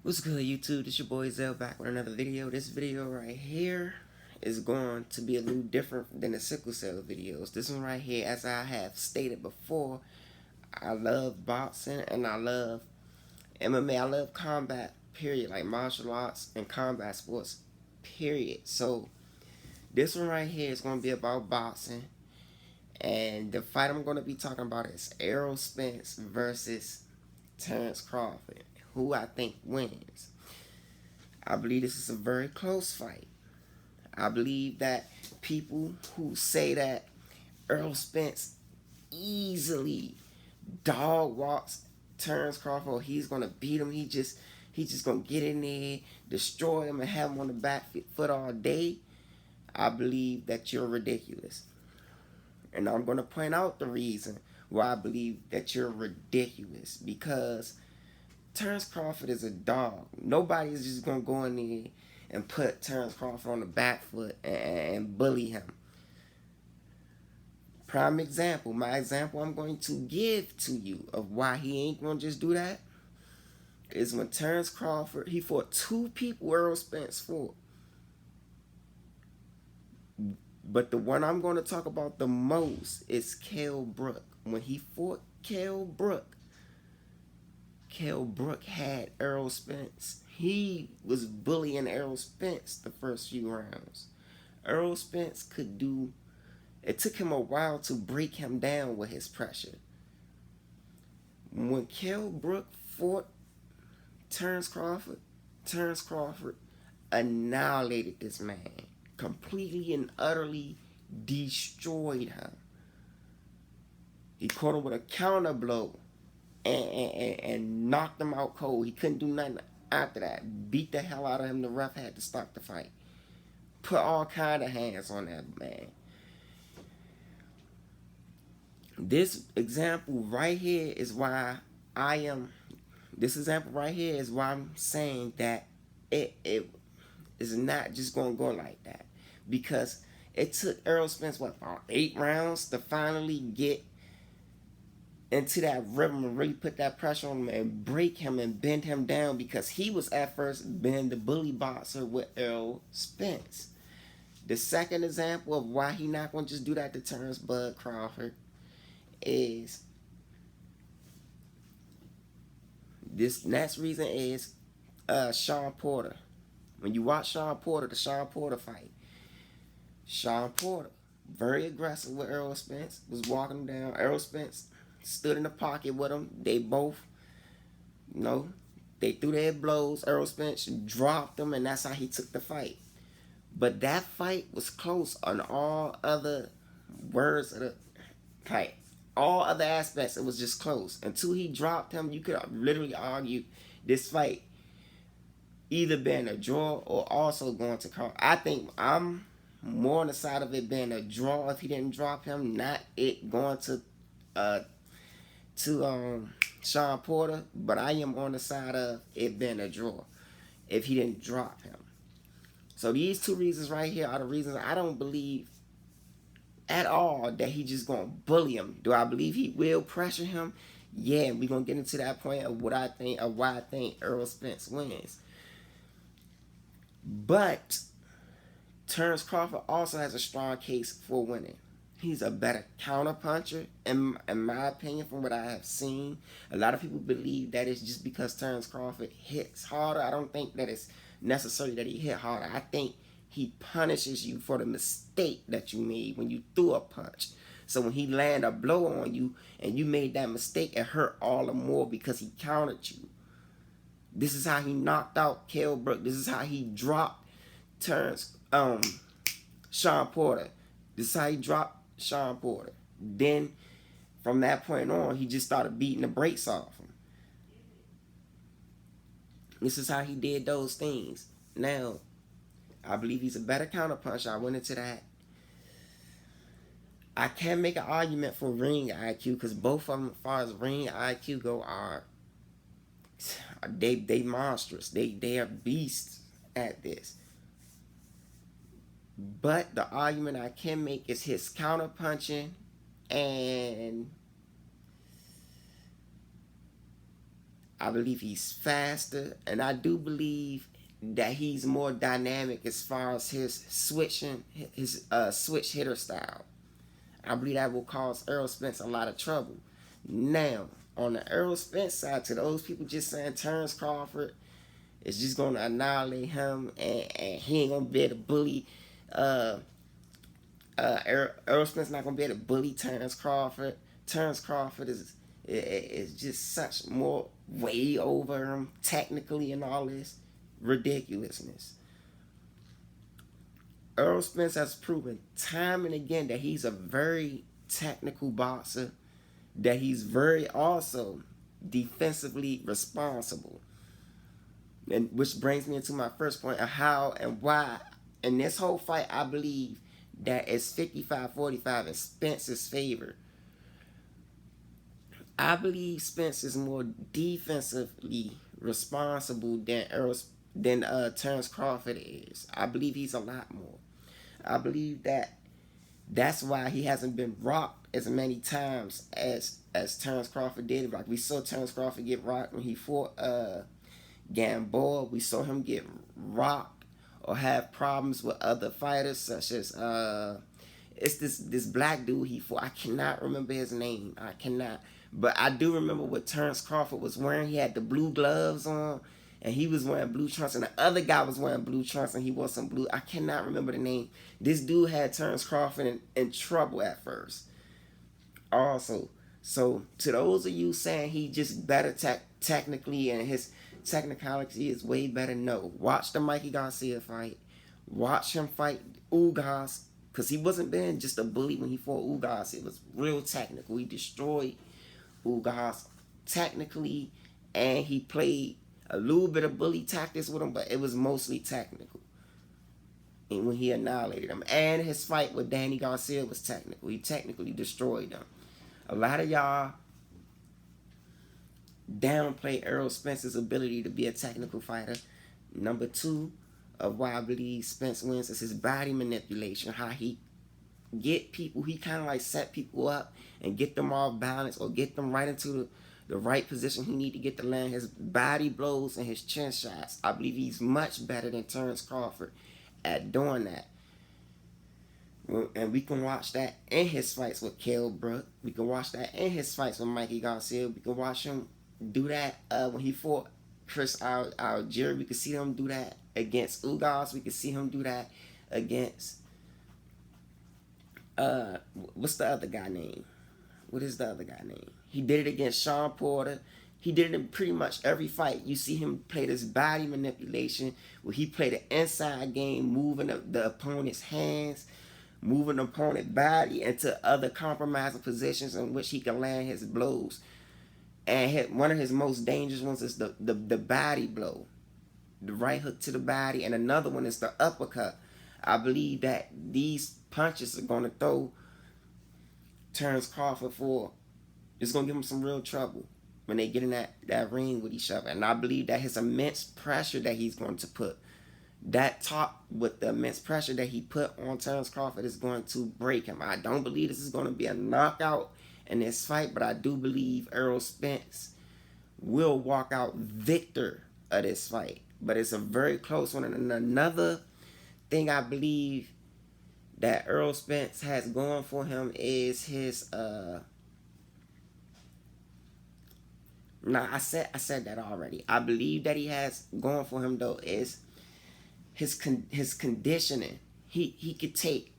What's good, YouTube? This your boy Zell back with another video. This video right here is going to be a little different than the sickle cell videos. This one right here, as I have stated before, I love boxing and I love MMA. I love combat, period, like martial arts and combat sports, period. So this one right here is going to be about boxing. And the fight I'm going to be talking about is Errol Spence versus Terrence Crawford. Who I think wins. I believe this is a very close fight. I believe that people who say that Errol Spence easily dog walks Terrence Crawford, he's gonna beat him. He's just gonna get in there, destroy him, and have him on the back foot all day. I believe that you're ridiculous, and I'm gonna point out the reason why I believe that you're ridiculous, because Terrence Crawford is a dog. Nobody is just gonna go in there and put Terrence Crawford on the back foot and bully him. Prime example, my example I'm going to give to you of why he ain't gonna just do that is when Terrence Crawford, he fought two people Errol Spence fought. But the one I'm going to talk about the most is Kell Brook. When he fought Kell Brook had Errol Spence. He was bullying Errol Spence the first few rounds. Errol Spence could do. It took him a while to break him down with his pressure. When Kell Brook fought Terrence Crawford annihilated this man. Completely and utterly destroyed him. He caught him with a counter blow and knocked him out cold. He couldn't do nothing after that. Beat the hell out of him. The ref had to stop the fight. Put all kind of hands on that man. This example right here is why this example right here is why I'm saying that it is not just going to go like that. Because it took Errol Spence, about 8 rounds to finally get into that rhythm and really put that pressure on him and break him and bend him down, because he was at first being the bully boxer with Errol Spence. The second example of why he not going to just do that to Terrence Bud Crawford is this next reason is Sean Porter. When you watch the Sean Porter fight, Sean Porter, very aggressive with Errol Spence, was walking him down. Errol Spence stood in the pocket with him. They both, they threw their blows. Errol Spence dropped them, and that's how he took the fight. But that fight was close on all other words of the fight. All other aspects, it was just close. Until he dropped him, you could literally argue this fight either being a draw or also going to call. I think I'm more on the side of it being a draw if he didn't drop him, not it going to Sean Porter, but I am on the side of it being a draw if he didn't drop him. So these two reasons right here are the reasons I don't believe at all that he just gonna bully him. Do I believe he will pressure him? Yeah, we're gonna get into that point of what I think, of why I think Errol Spence wins. But Terrence Crawford also has a strong case for winning. He's a better counterpuncher, in my opinion, from what I have seen. A lot of people believe that it's just because Terrence Crawford hits harder. I don't think that it's necessarily that he hit harder. I think he punishes you for the mistake that you made when you threw a punch. So when he landed a blow on you and you made that mistake, it hurt all the more because he countered you. This is how he knocked out Kell Brook. This is how he dropped Sean Porter. This is how he dropped Sean Porter. Then from that point on, he just started beating the brakes off him. This is how he did those things. Now, I believe he's a better counterpuncher. I went into that. I can make an argument for ring IQ, because both of them, as far as ring IQ go, are they monstrous. They are beasts at this. But the argument I can make is his counterpunching and I believe he's faster, and I do believe that he's more dynamic as far as his switch hitter style. I believe that will cause Errol Spence a lot of trouble. Now, on the Errol Spence side, to those people just saying Terrence Crawford is just going to annihilate him, and he ain't going to be able to bully Errol Spence not going to be able to bully Terrence Crawford. Terrence Crawford is just such more way over him technically and all this ridiculousness. Errol Spence has proven time and again that he's a very technical boxer, that he's very also defensively responsible. And which brings me into my first point of how and why in this whole fight I believe that it's 55-45 in Spence's favor. I believe Spence is more defensively responsible than Terrence Crawford is. I believe he's a lot more. I believe that's why he hasn't been rocked as many times as Terrence Crawford did. Like we saw Terrence Crawford get rocked when he fought Gamboa. We saw him get rocked or have problems with other fighters, such as it's this black dude he fought. I cannot remember his name. I cannot. But I do remember what Terrence Crawford was wearing. He had the blue gloves on, and he was wearing blue trunks, and the other guy was wearing blue trunks, and he wore some blue. I cannot remember the name. This dude had Terrence Crawford in trouble at first. Also, so to those of you saying he just better technically and his technicality is way better, no. Watch the Mikey Garcia fight. Watch him fight Ugas, because he wasn't being just a bully when he fought Ugas. It was real technical. He destroyed Ugas technically, and he played a little bit of bully tactics with him, but it was mostly technical. And when he annihilated him, and his fight with Danny Garcia was technical. He technically destroyed him. A lot of y'all downplay Errol Spence's ability to be a technical fighter. Number two of why I believe Spence wins is his body manipulation. How he get people, he kind of like set people up and get them off balance or get them right into the right position he need to get to land his body blows and his chin shots. I believe he's much better than Terrence Crawford at doing that. And we can watch that in his fights with Kell Brook. We can watch that in his fights with Mikey Garcia. We can watch him do that when he fought Chris Algieri. We could see him do that against Ugas. We could see him do that against what's the other guy name? What is the other guy name? He did it against Sean Porter. He did it in pretty much every fight. You see him play this body manipulation where he played the inside game, moving the opponent's hands, moving the opponent's body into other compromising positions in which he can land his blows. And one of his most dangerous ones is the body blow. The right hook to the body. And another one is the uppercut. I believe that these punches are going to throw Terrence Crawford for... It's going to give him some real trouble when they get in that ring with each other. And I believe that his immense pressure that he's going to put, that top with the immense pressure that he put on Terrence Crawford is going to break him. I don't believe this is going to be a knockout in this fight, but I do believe Errol Spence will walk out victor of this fight. But it's a very close one. And another thing I believe that Errol Spence has going for him is his I said that already. I believe that he has going for him though is his conditioning. He could take.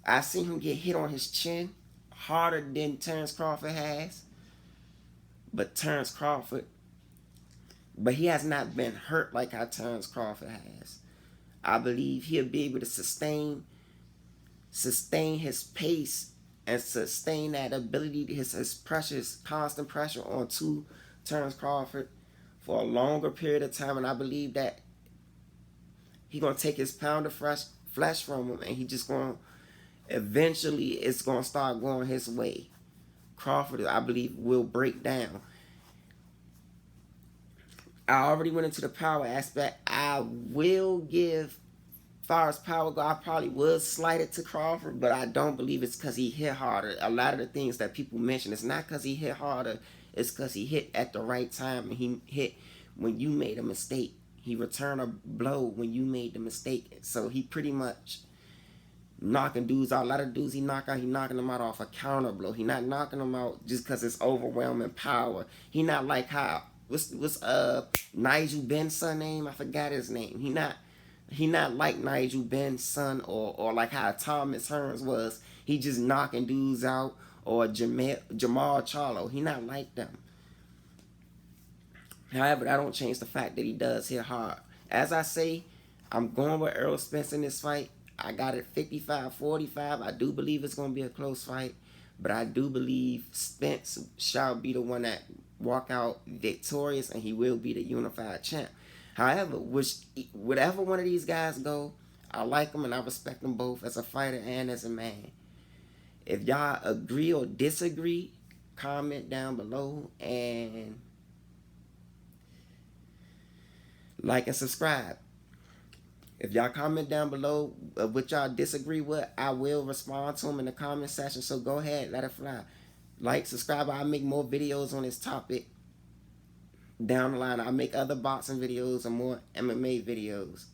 I seen him get hit on his chin harder than Terrence Crawford has. But he has not been hurt like how Terrence Crawford has. I believe he'll be able to sustain his pace and sustain that ability, his pressure, his constant pressure onto Terrence Crawford for a longer period of time. And I believe that he's going to take his pound of flesh from him, and he just going to, eventually it's going to start going his way. Crawford, I believe, will break down. I already went into the power aspect. I will give, as far as power go, I probably would slight it to Crawford, but I don't believe it's because he hit harder. A lot of the things that people mention, it's not because he hit harder. It's because he hit at the right time, and he hit when you made a mistake. He returned a blow when you made the mistake. So he pretty much knocking dudes out. A lot of dudes he knocking them out off a counter blow. He not knocking them out just because it's overwhelming power. He not like how what's Nigel Ben's son name? I forgot his name. He not like Nigel Ben's son or like how Thomas Hearns was. He just knocking dudes out, or Jamal Charlo. He not like them. However, that don't change the fact that he does hit hard. As I say, I'm going with Errol Spence in this fight. I got it 55-45. I do believe it's going to be a close fight, but I do believe Spence shall be the one that walk out victorious, and he will be the unified champ. However, whatever one of these guys go, I like them and I respect them both as a fighter and as a man. If y'all agree or disagree, comment down below and like and subscribe. If y'all comment down below what y'all disagree with, I will respond to them in the comment section. So go ahead, let it fly. Like, subscribe. I'll make more videos on this topic down the line. I'll make other boxing videos and more MMA videos.